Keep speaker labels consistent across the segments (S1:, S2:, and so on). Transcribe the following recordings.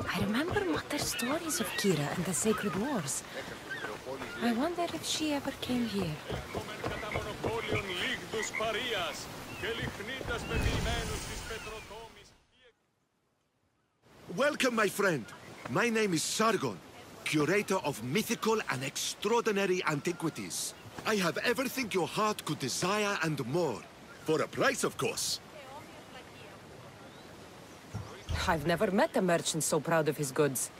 S1: I remember Mother's stories of Kira and the Sacred Wars. I wonder if she ever came here.
S2: Welcome, my friend. My name is Sargon, curator of mythical and extraordinary antiquities. I have everything your heart could desire and more. For a price, of course.
S1: I've never met a merchant so proud of his goods.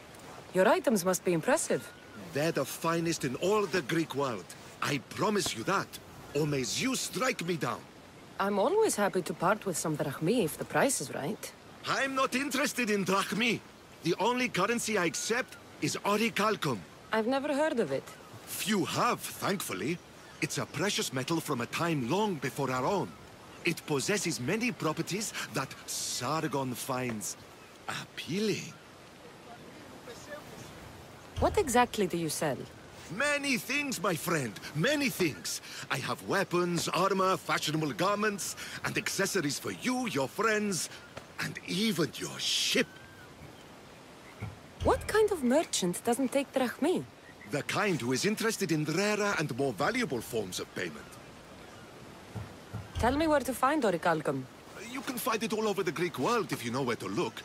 S1: Your items must be impressive.
S2: They're the finest in all the Greek world. I promise you that. Or may Zeus strike me down.
S1: I'm always happy to part with some drachmi if the price is right.
S2: I'm not interested in drachmi. The only currency I accept is orichalcum.
S1: I've never heard of it.
S2: Few have, thankfully. It's a precious metal from a time long before our own. It possesses many properties that Sargon finds appealing.
S1: What exactly do you sell?
S2: Many things, my friend, many things. I have weapons, armor, fashionable garments, and accessories for you, your friends, and even your ship.
S1: What kind of merchant doesn't take drachmi?
S2: The kind who is interested in rarer and more valuable forms of payment.
S1: Tell me where to find orichalcum.
S2: You can find it all over the Greek world if you know where to look.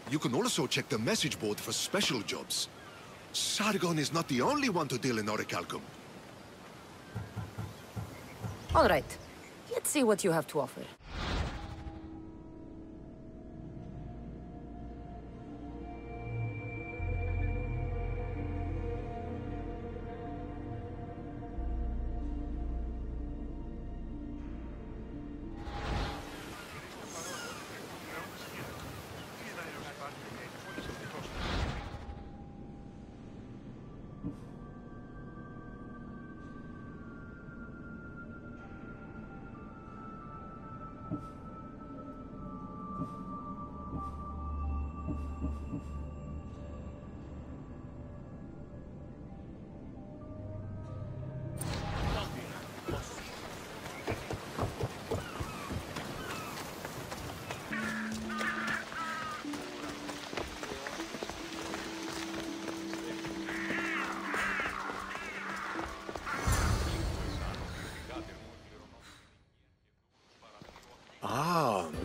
S2: You can also check the message board for special jobs. Sargon is not the only one to deal in orichalcum.
S1: All right. Let's see what you have to offer.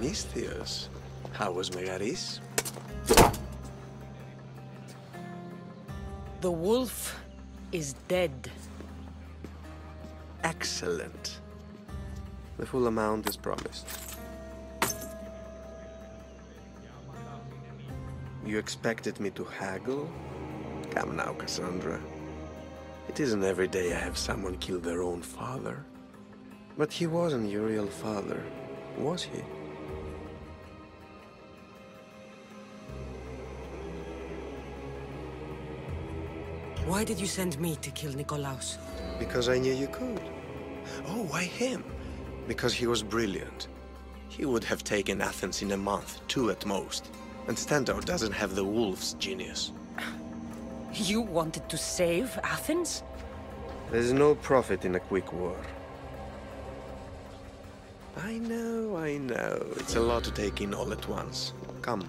S3: Misthios. How was Megaris?
S1: The wolf is dead.
S3: Excellent. The full amount is promised. You expected me to haggle? Come now, Cassandra. It isn't every day I have someone kill their own father. But he wasn't your real father, was he?
S1: Why did you send me to kill Nikolaos?
S3: Because I knew you could. Oh, why him? Because he was brilliant. He would have taken Athens in a month, 2 at most. And Stentor doesn't have the wolf's genius.
S1: You wanted to save Athens?
S3: There's no profit in a quick war. I know. It's a lot to take in all at once. Come.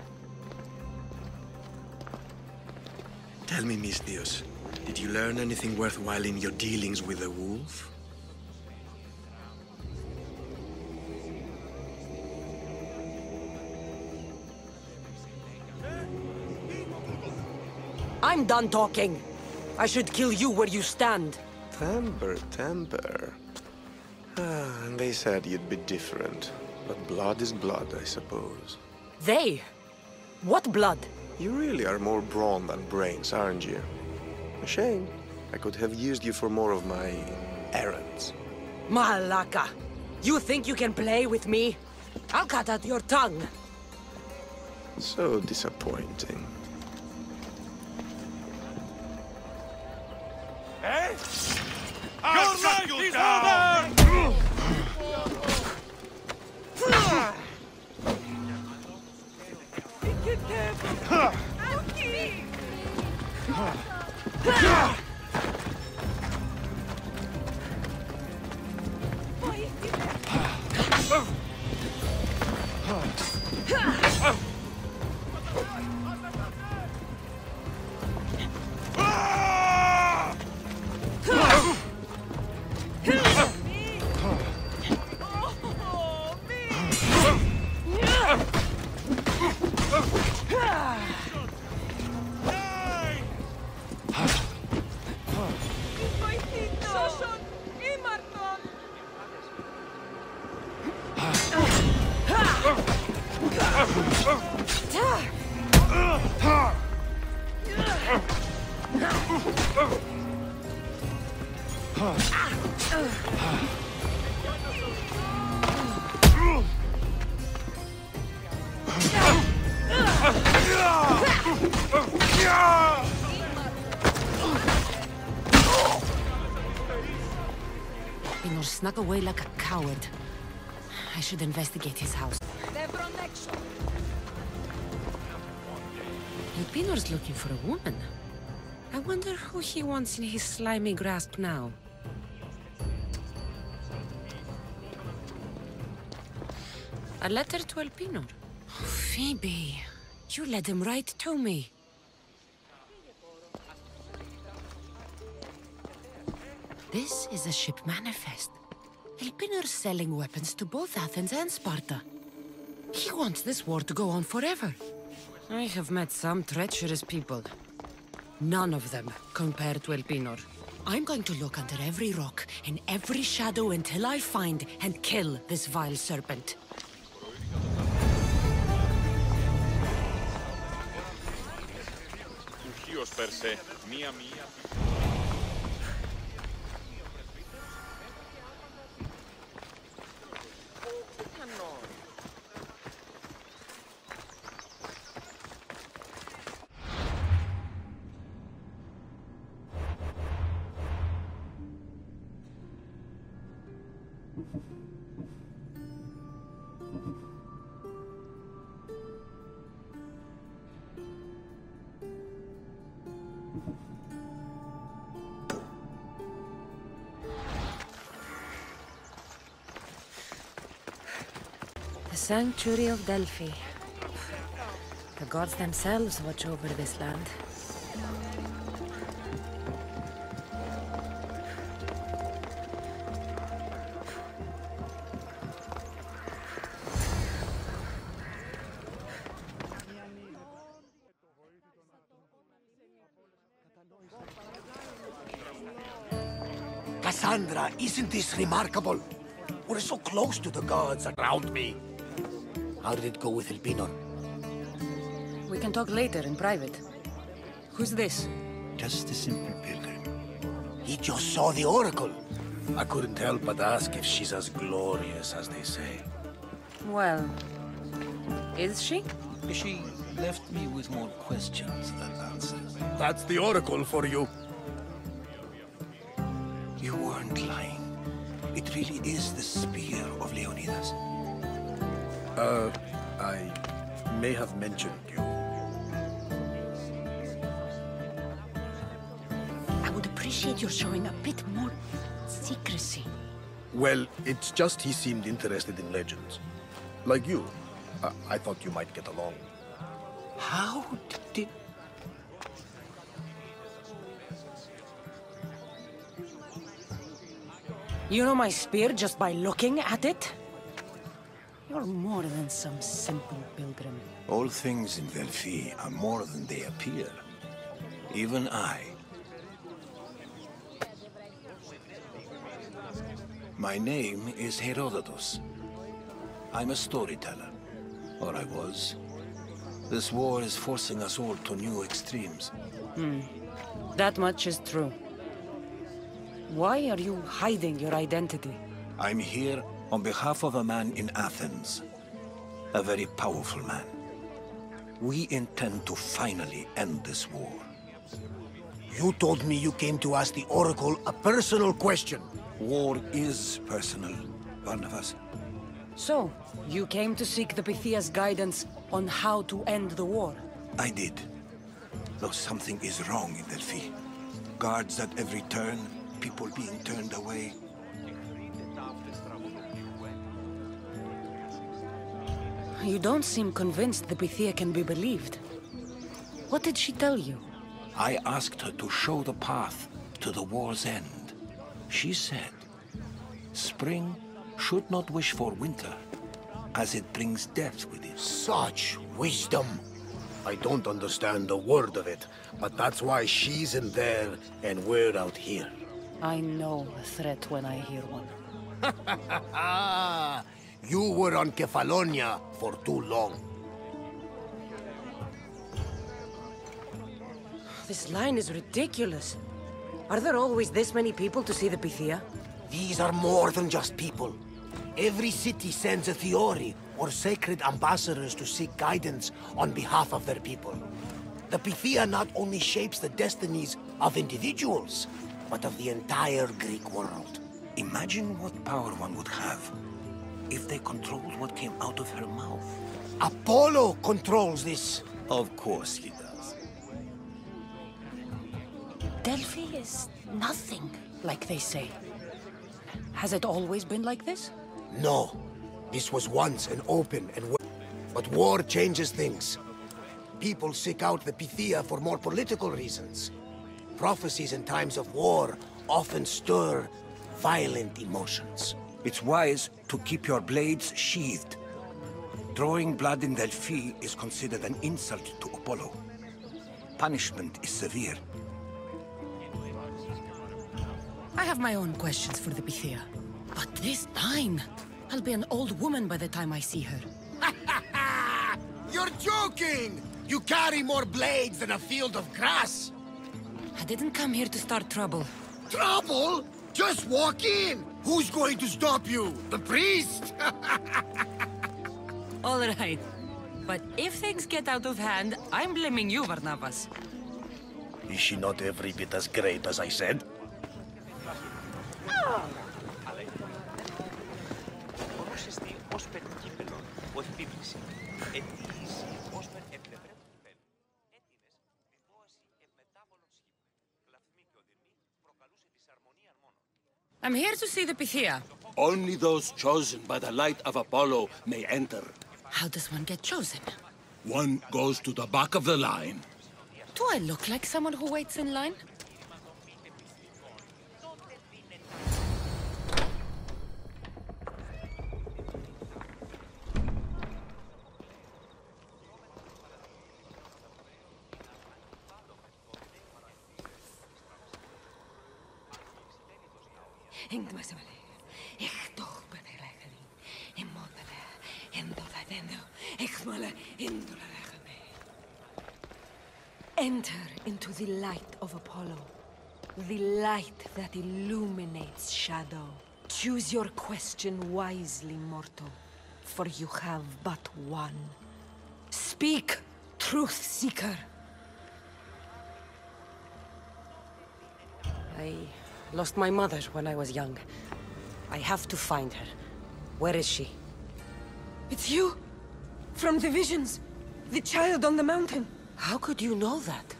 S3: Tell me, Misthios, did you learn anything worthwhile in your dealings with the wolf?
S1: I'm done talking. I should kill you where you stand.
S3: Temper. And they said you'd be different. But blood is blood, I suppose.
S1: They? What blood?
S3: You really are more brawn than brains, aren't you? A shame. I could have used you for more of my errands.
S1: Malaka! You think you can play with me? I'll cut out your tongue.
S3: So disappointing.
S4: Eh? Your life is over!
S1: Pinor snuck away like a coward. I should investigate his house. Pinor's looking for a woman. I wonder who he wants in his slimy grasp now. A letter to Elpinor. Phoebe, you led him right to me. This is a ship manifest. Elpinor's selling weapons to both Athens and Sparta. He wants this war to go on forever. I have met some treacherous people. None of them compare to Elpinor. I'm going to look under every rock, in every shadow until I find and kill this vile serpent.
S4: Per se, mia.
S1: The Sanctuary of Delphi. The gods themselves watch over this land.
S5: Cassandra, isn't this remarkable? We're so close to the gods around me. How did it go with Elpinor?
S1: We can talk later in private. Who's this?
S5: Just a simple pilgrim. He just saw the oracle. I couldn't help but ask if she's as glorious as they say.
S1: Well, is she?
S5: She left me with more questions than answers. That's the oracle for you. You weren't lying. It really is the spear of Leonidas.
S3: I may have mentioned you.
S1: I would appreciate your showing a bit more secrecy.
S3: Well, it's just he seemed interested in legends. Like you. I thought you might get along.
S5: How did...
S1: You know my spear just by looking at it? You're more than some simple pilgrim.
S5: All things in Delphi are more than they appear. Even I. My name is Herodotus. I'm a storyteller. Or I was. This war is forcing us all to new extremes.
S1: That much is true. Why are you hiding your identity?
S5: I'm here on behalf of a man in Athens. A very powerful man. We intend to finally end this war. You told me you came to ask the Oracle a personal question. War is personal, Barnabas.
S1: So, you came to seek the Pythia's guidance on how to end the war?
S5: I did. Though something is wrong in Delphi. Guards at every turn, people being turned away.
S1: You don't seem convinced the Pythia can be believed. What did she tell you?
S5: I asked her to show the path to the war's end. She said, spring should not wish for winter, as it brings death with it.
S6: Such wisdom! I don't understand a word of it, but that's why she's in there and we're out here.
S1: I know a threat when I hear one.
S6: You were on Kefalonia for too long.
S1: This line is ridiculous. Are there always this many people to see the Pythia?
S6: These are more than just people. Every city sends a theory or sacred ambassadors to seek guidance on behalf of their people. The Pythia not only shapes the destinies of individuals, but of the entire Greek world.
S5: Imagine what power one would have if they controlled what came out of her mouth.
S6: Apollo controls this.
S5: Of course he does.
S1: Delphi is nothing, like they say. Has it always been like this?
S6: No. This was once an open and... But war changes things. People seek out the Pythia for more political reasons. Prophecies in times of war often stir violent emotions.
S5: It's wise to keep your blades sheathed. Drawing blood in Delphi is considered an insult to Apollo. Punishment is severe.
S1: I have my own questions for the Pythia. But this line... I'll be an old woman by the time I see her.
S6: You're joking! You carry more blades than a field of grass!
S1: I didn't come here to start trouble.
S6: Trouble? Just walk in! Who's going to stop you? The priest?
S1: All right. But if things get out of hand, I'm blaming you, Barnabas.
S6: Is she not every bit as great as I said?
S1: I'm here to see the Pythia.
S7: Only those chosen by the light of Apollo may enter.
S1: How does one get chosen?
S7: One goes to the back of the line.
S1: Do I look like someone who waits in line?
S8: Enter into the light of Apollo, the light that illuminates shadow. Choose your question wisely, mortal, for you have but one. Speak, truth seeker.
S1: I lost my mother when I was young. I have to find her. Where is she?
S8: It's you! From the visions! The child on the mountain!
S1: How could you know that?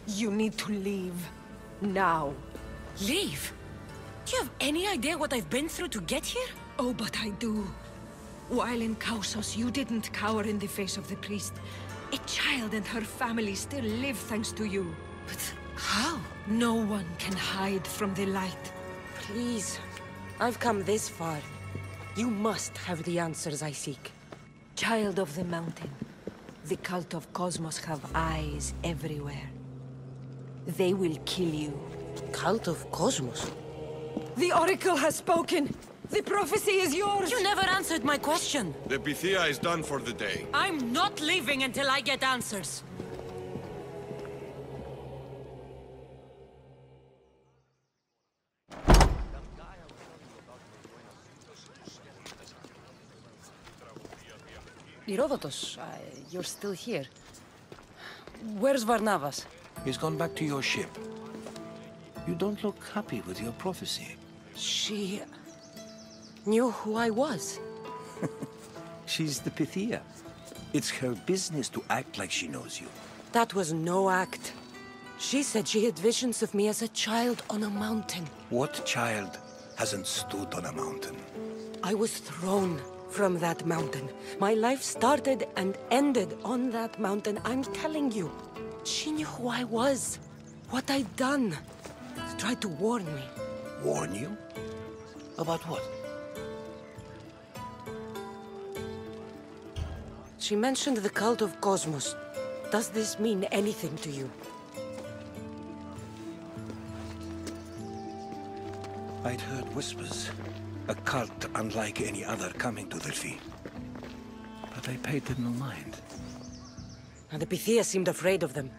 S8: You need to leave. Now.
S1: Leave? Do you have any idea what I've been through to get here?
S8: Oh, but I do. While in Kausos, you didn't cower in the face of the priest. A child and her family still live thanks to you.
S1: But how?
S8: No one can hide from the light.
S1: Please. I've come this far. You must have the answers I seek.
S8: Child of the mountain. The cult of Cosmos have eyes everywhere. They will kill you.
S1: Cult of Cosmos?
S8: The Oracle has spoken! The prophecy is yours!
S1: You never answered my question!
S2: The Pythia is done for the day.
S1: I'm not leaving until I get answers! Herodotus, you're still here. Where's Varnavas?
S5: He's gone back to your ship. You don't look happy with your prophecy.
S1: She... knew who I was.
S5: She's the Pythia. It's her business to act like she knows you.
S1: That was no act. She said she had visions of me as a child on a mountain.
S5: What child hasn't stood on a mountain?
S1: I was thrown from that mountain. My life started and ended on that mountain, I'm telling you. She knew who I was, what I'd done. She tried to warn me.
S5: Warn you? About what?
S1: She mentioned the cult of Cosmos. Does this mean anything to you?
S5: I'd heard whispers. A cult unlike any other coming to Delphi. But I paid it no mind.
S1: And the Pythia seemed afraid of them.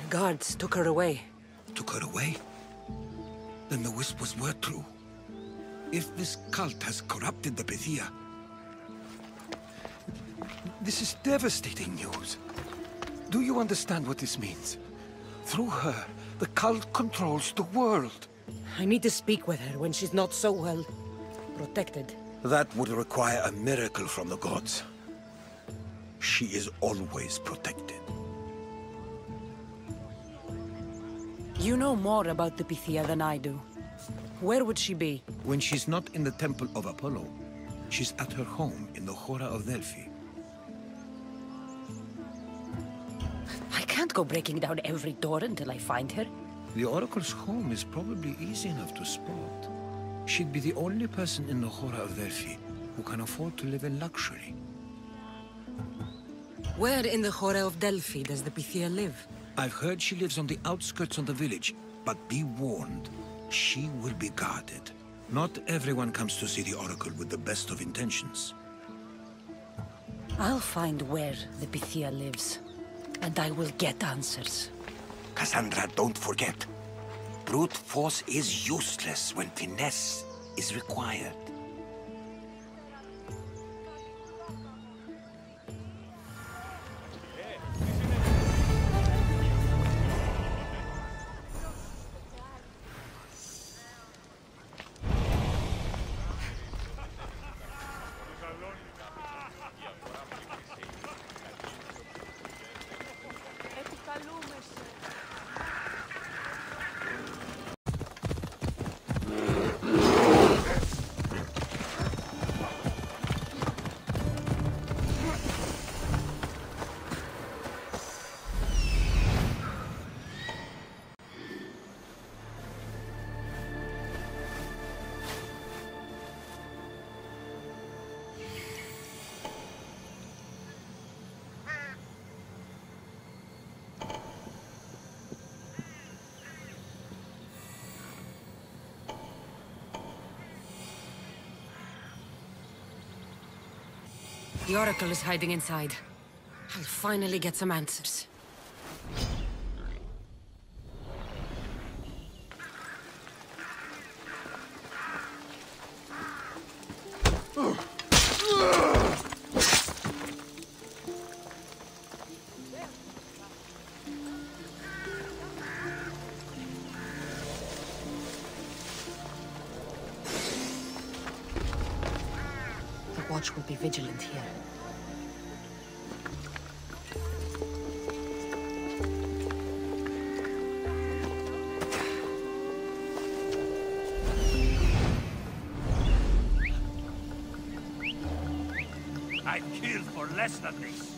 S1: The guards took her away.
S5: Took her away? Then the whispers were true. If this cult has corrupted the Pythia... This is devastating news. Do you understand what this means? Through her, the cult controls the world.
S1: I need to speak with her when she's not so well protected.
S5: That would require a miracle from the gods. She is always protected.
S1: You know more about the Pythia than I do. Where would she be?
S5: When she's not in the temple of Apollo, she's at her home in the Hora of Delphi.
S1: I can't go breaking down every door until I find her.
S5: The Oracle's home is probably easy enough to spot. She'd be the only person in the Hora of Delphi who can afford to live in luxury.
S1: Where in the Hora of Delphi does the Pythia live?
S5: I've heard she lives on the outskirts of the village, but be warned, she will be guarded. Not everyone comes to see the Oracle with the best of intentions.
S1: I'll find where the Pythia lives, and I will get answers.
S5: Cassandra, don't forget. Brute force is useless when finesse is required.
S1: The Oracle is hiding inside. I'll finally get some answers. The watch will be vigilant here.
S5: I'd kill for less than this.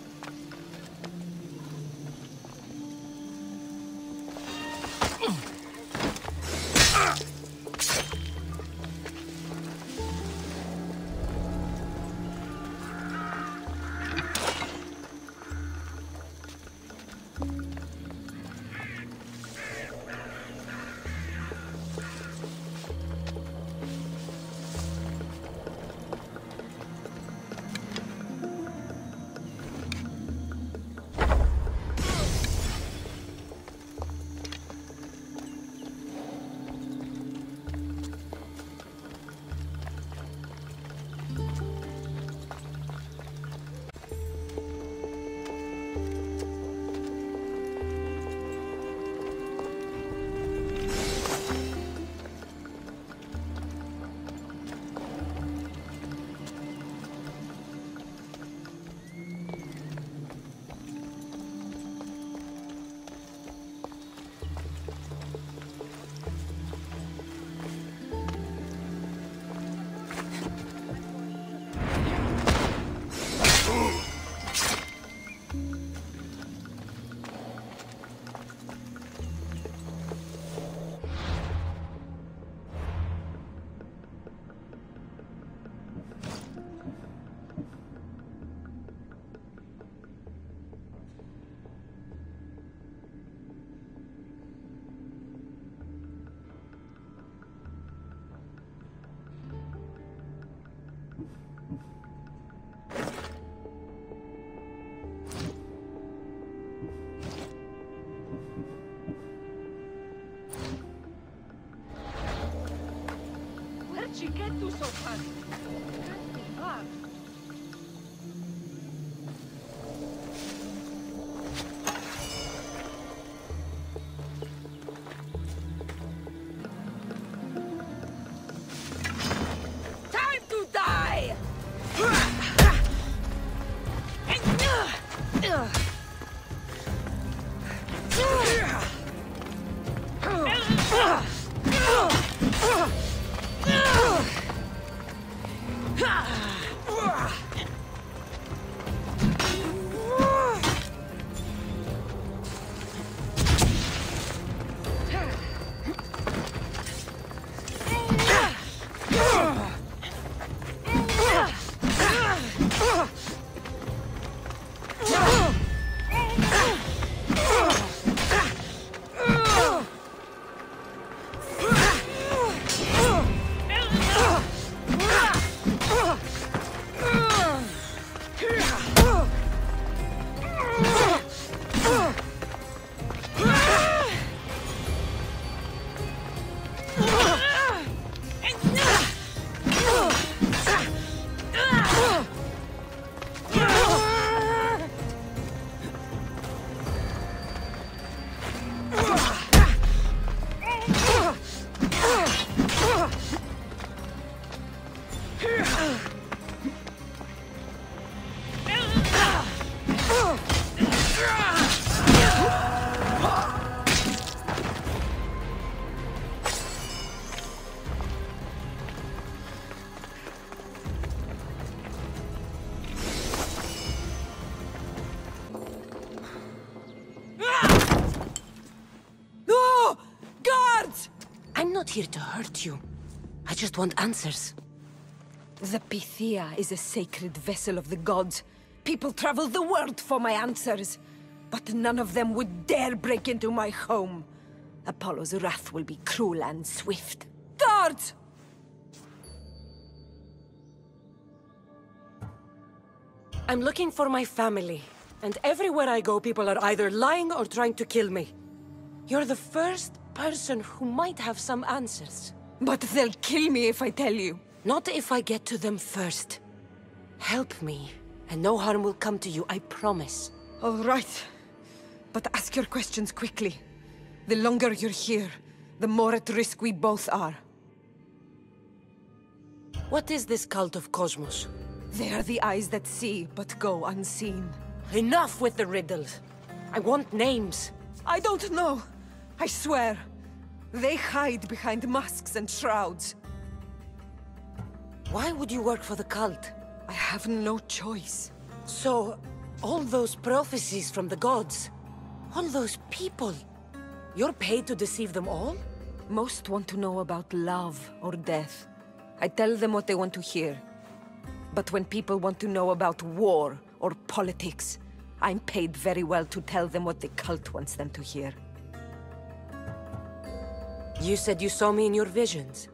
S8: she get to so fast? Time to die!
S1: I'm not here to hurt you. I just want answers.
S8: The Pythia is a sacred vessel of the gods. People travel the world for my answers. But none of them would dare break into my home. Apollo's wrath will be cruel and swift. Guards!
S1: I'm looking for my family. And everywhere I go, people are either lying or trying to kill me. You're the first person who might have some answers.
S8: But they'll kill me if I tell you.
S1: Not if I get to them first. Help me, and no harm will come to you, I promise.
S8: All right. But ask your questions quickly. The longer you're here, the more at risk we both are.
S1: What is this cult of Cosmos?
S8: They are the eyes that see, but go unseen.
S1: Enough with the riddles. I want names.
S8: I don't know. I swear. They hide behind masks and shrouds.
S1: Why would you work for the cult?
S8: I have no choice.
S1: So, all those prophecies from the gods, all those people, you're paid to deceive them all?
S8: Most want to know about love or death. I tell them what they want to hear. But when people want to know about war or politics, I'm paid very well to tell them what the cult wants them to hear.
S1: You said you saw me in your visions.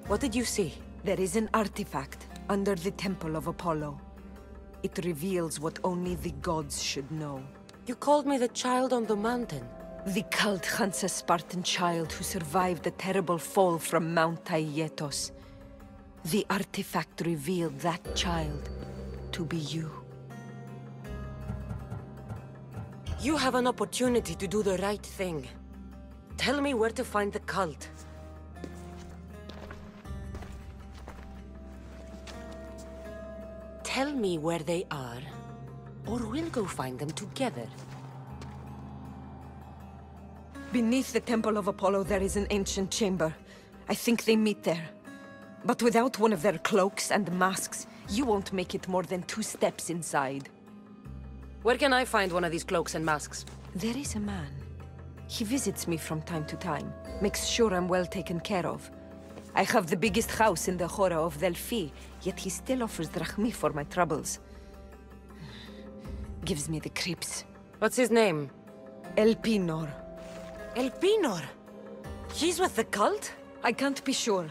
S1: What did you see?
S8: There is an artifact under the temple of Apollo. It reveals what only the gods should know.
S1: You called me the child on the mountain.
S8: The cult hunts a Spartan child who survived a terrible fall from Mount Aietos. The artifact revealed that child to be you.
S1: You have an opportunity to do the right thing. Tell me where to find the cult. Tell me where they are, or we'll go find them together.
S8: Beneath the Temple of Apollo there is an ancient chamber. I think they meet there. But without one of their cloaks and masks, you won't make it more than 2 steps inside.
S1: Where can I find one of these cloaks and masks?
S8: There is a man. He visits me from time to time, makes sure I'm well taken care of. I have the biggest house in the Hora of Delphi, yet he still offers drachmi for my troubles. Gives me the creeps.
S1: What's his name?
S8: Elpinor.
S1: Elpinor? He's with the cult?
S8: I can't be sure,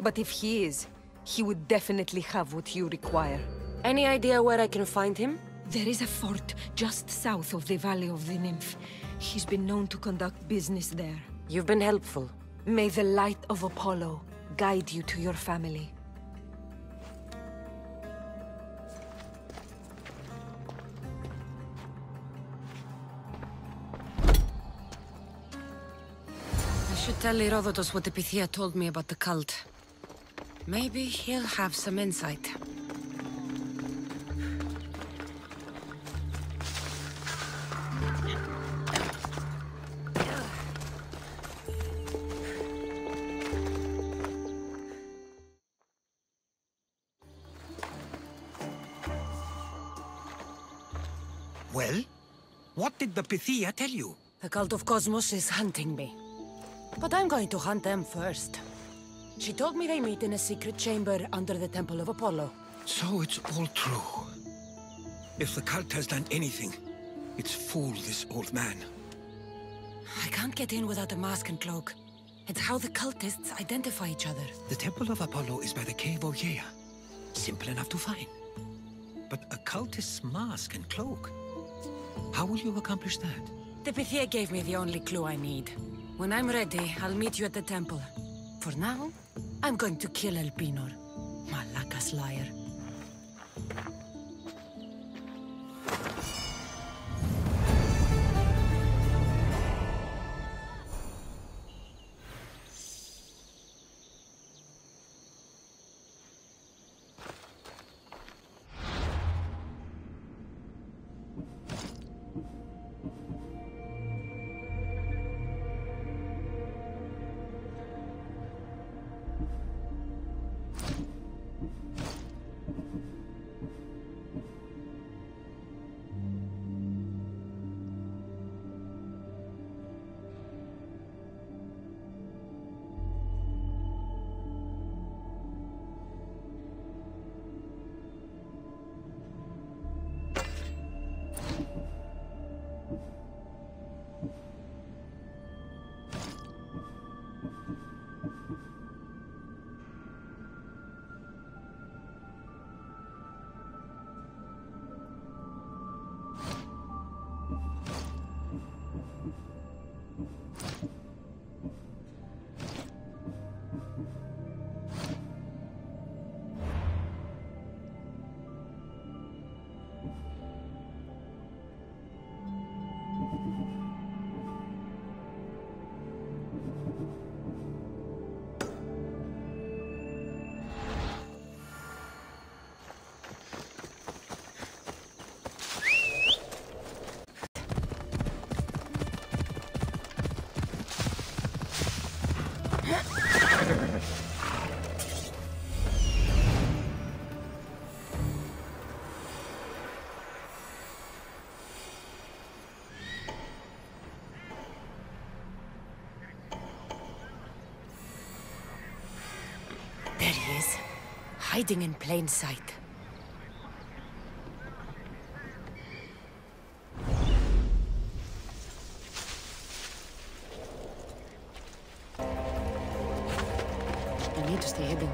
S8: but if he is, he would definitely have what you require.
S1: Any idea where I can find him?
S8: There is a fort just south of the Valley of the Nymph. He's been known to conduct business there.
S1: You've been helpful.
S8: May the light of Apollo guide you to your family.
S1: I should tell Herodotus what the Pythia told me about the cult. Maybe he'll have some insight.
S5: Well? What did the Pythia tell you?
S1: The cult of Cosmos is hunting me. But I'm going to hunt them first. She told me they meet in a secret chamber under the Temple of Apollo.
S5: So it's all true. If the cult has done anything, it's fooled this old man.
S1: I can't get in without a mask and cloak. It's how the cultists identify each other.
S5: The Temple of Apollo is by the cave of Yea. Simple enough to find. But a cultist's mask and cloak? How will you accomplish that?
S1: The Pythia gave me the only clue I need. When I'm ready, I'll meet you at the temple. For now, I'm going to kill Elpinor, Malaka's liar. There he is, hiding in plain sight. I need to stay hidden.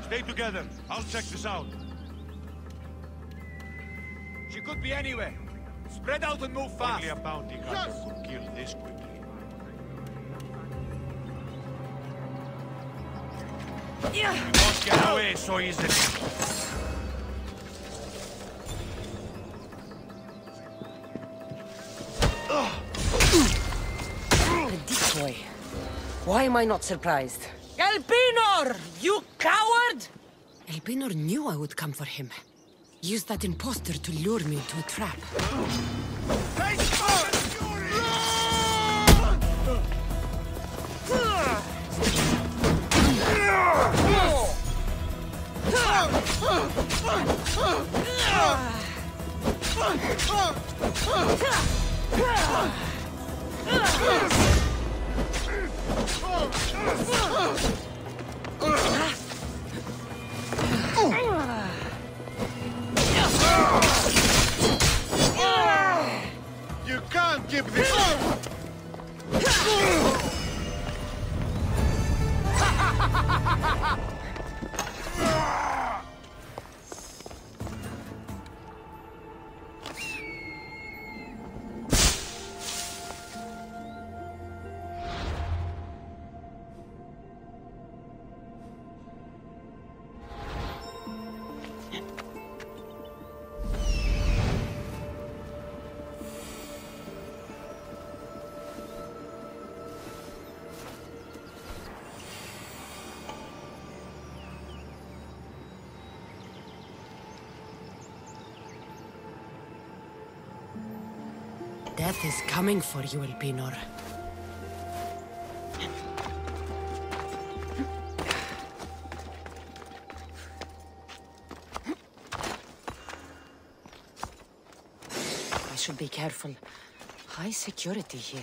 S9: Stay together. I'll check this out. She could be anywhere. Spread out and move fast. Only a bounty hunter could kill this quickly. You won't get away so easily.
S1: A decoy. Why am I not surprised? Elpinor! You coward! Elpinor knew I would come for him. Used that imposter to lure me into a trap.
S9: You can't keep this up!
S1: Death is coming for you, Elpinor. I should be careful. High security here.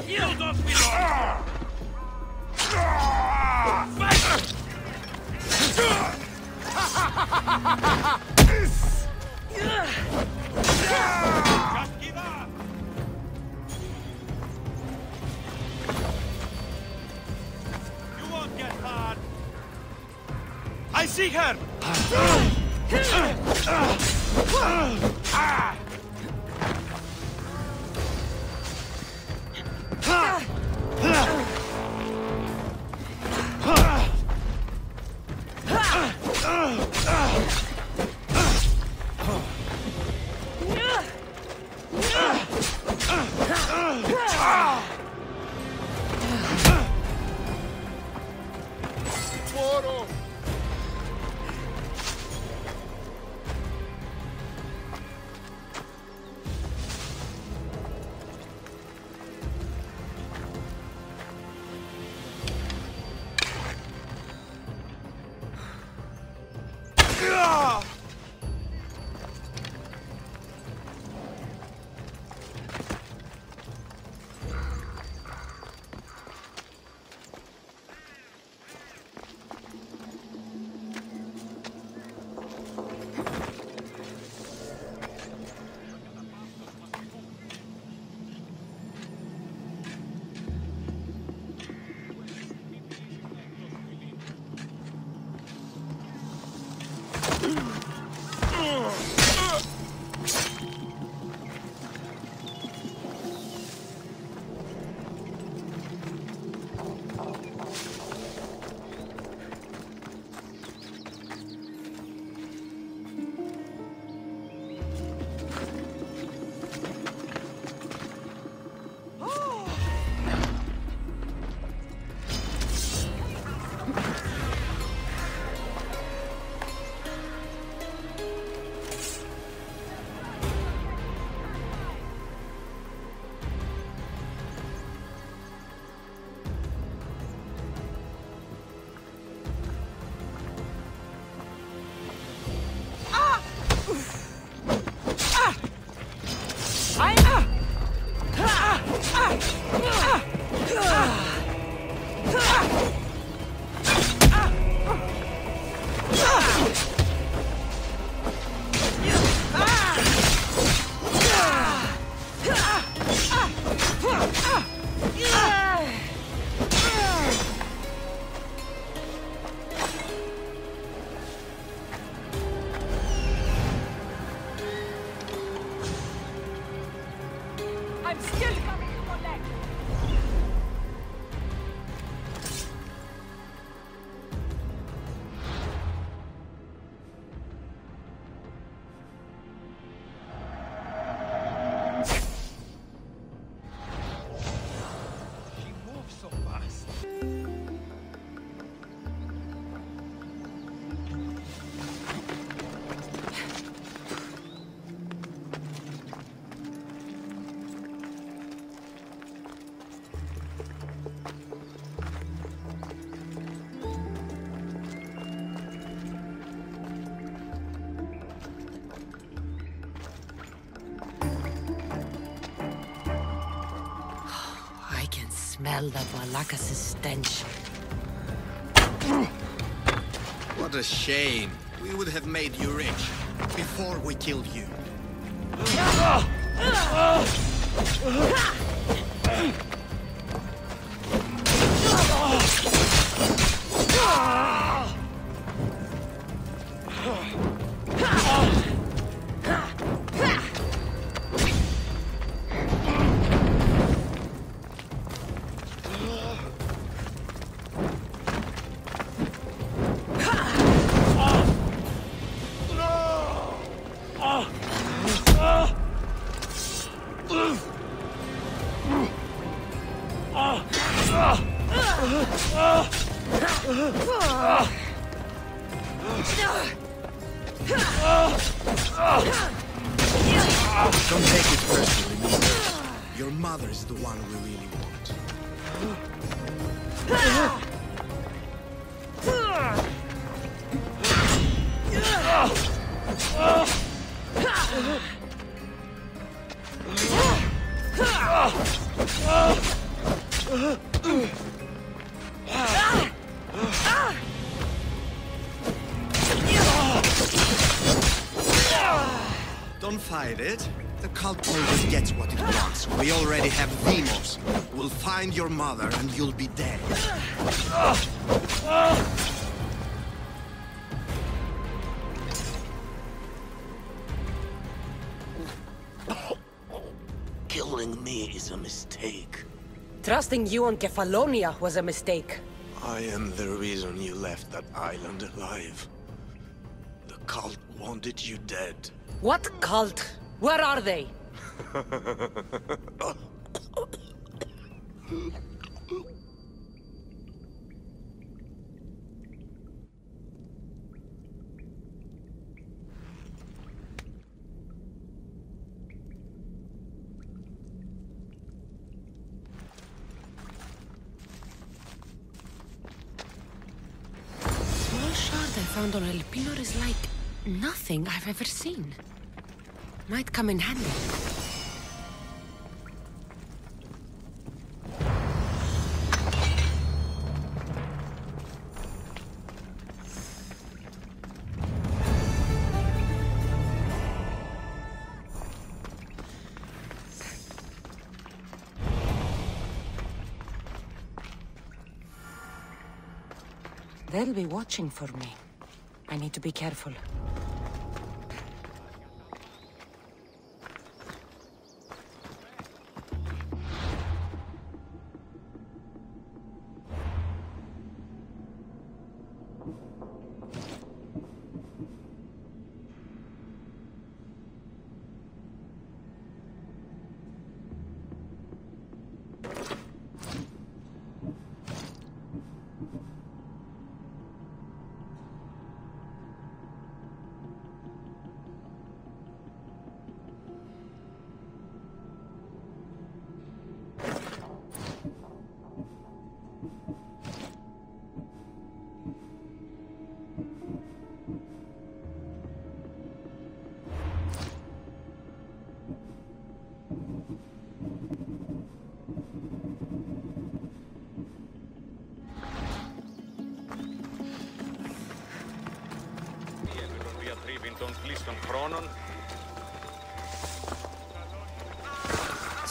S9: You don't belong! Just give up! You won't get hurt! I see her!
S1: Smell that Walakas' stench.
S10: What a shame. We would have made you rich before we killed you. Don't take it personally. Your mother is the one we really want. Don't fight it. The cult always gets what it wants. We already have Demos. We'll find your mother and you'll be dead.
S6: Killing me is a mistake.
S1: Trusting you on Kefalonia was a mistake.
S3: I am the reason you left that island alive. The cult wanted you dead.
S1: What cult? Where are they? Small shard I found on El Pinor is like nothing I've ever seen. Might come in handy. They'll be watching for me.
S8: I need to be careful.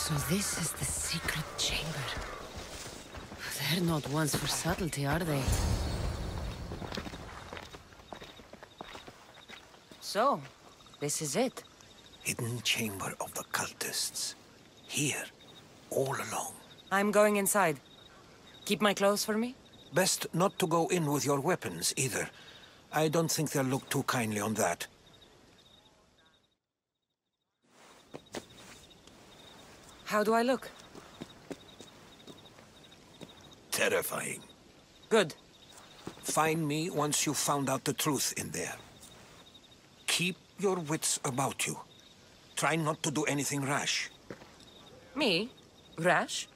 S1: So this is the secret chamber. They're not ones for subtlety, are they? So, this is it.
S5: Hidden chamber of the cultists. Here, all along.
S1: I'm going inside. Keep my clothes for me?
S5: Best not to go in with your weapons, either. I don't think they'll look too kindly on that.
S1: How do I look?
S5: Terrifying.
S1: Good.
S5: Find me once you've found out the truth in there. Keep your wits about you. Try not to do anything rash.
S1: Me? Rash?